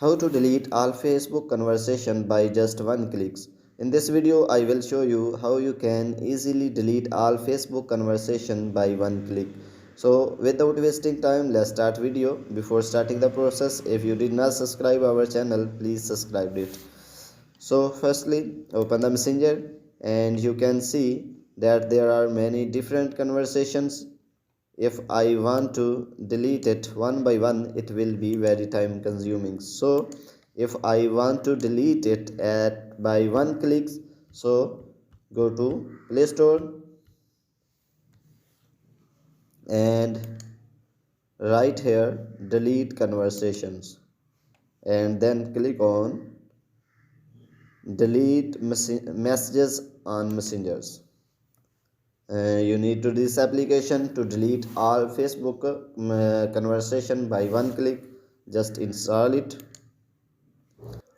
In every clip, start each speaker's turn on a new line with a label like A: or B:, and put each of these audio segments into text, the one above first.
A: How to delete all Facebook conversation by just one click. In this video, I will show you how you can easily delete all Facebook conversation by one click. So without wasting time, let's start video. Before starting the process, if you did not subscribe our channel, please subscribe it. So firstly, open the messenger and you can see that there are many different conversations. If I want to delete it one by one, it will be very time consuming. So if I want to delete it at by one click, so go to Play Store and write here delete conversations and then click on delete messages on messengers. You need to this application to delete all Facebook conversation by one click. Just install it.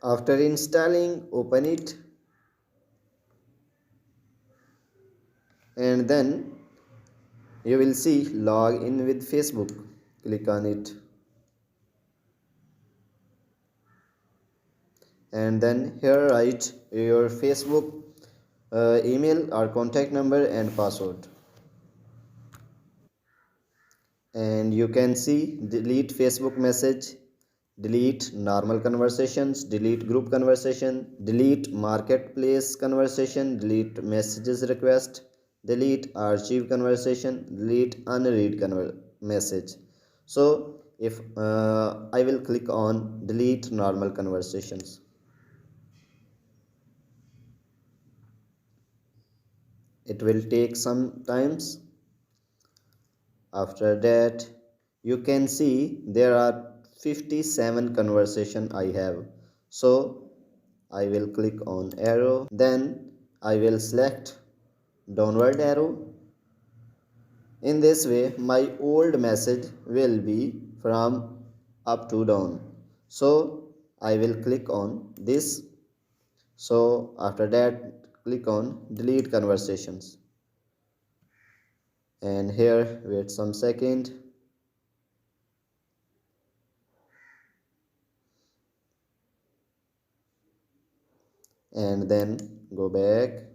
A: After installing, open it and then you will see log in with Facebook. Click on it and then here write your Facebook email or contact number and password. And you can see delete Facebook message, delete normal conversations, delete group conversation, delete marketplace conversation, delete messages request, delete archive conversation, delete unread message. So if I will click on delete normal conversations, it will take some times. After that, you can see there are 57 conversation I have. So I will click on arrow, then I will select downward arrow. In this way, my old message will be from up to down. So I will click on this. So after that, click on delete conversations. And here, wait some second. And then go back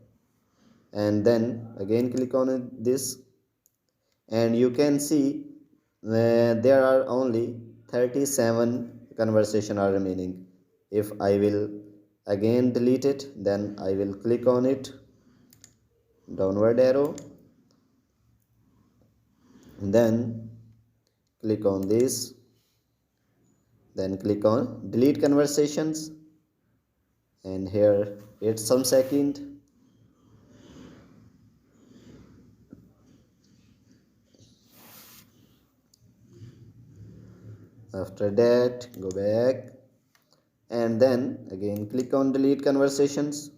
A: and then again click on this and you can see there are only 37 conversation are remaining. If I will again delete it, then I will click on it, downward arrow, then click on this, then click on delete conversations and here wait some second. After that, go back and then again click on delete conversations.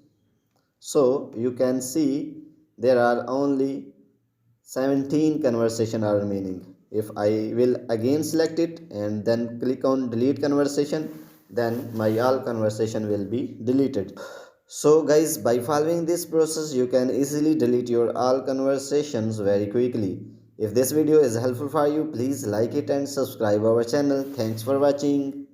A: So you can see there are only 17 conversation are remaining. If I will again select it and then click on delete conversation, then my all conversation will be deleted. So guys, by following this process, you can easily delete your all conversations very quickly. If this video is helpful for you, please like it and subscribe our channel. Thanks for watching.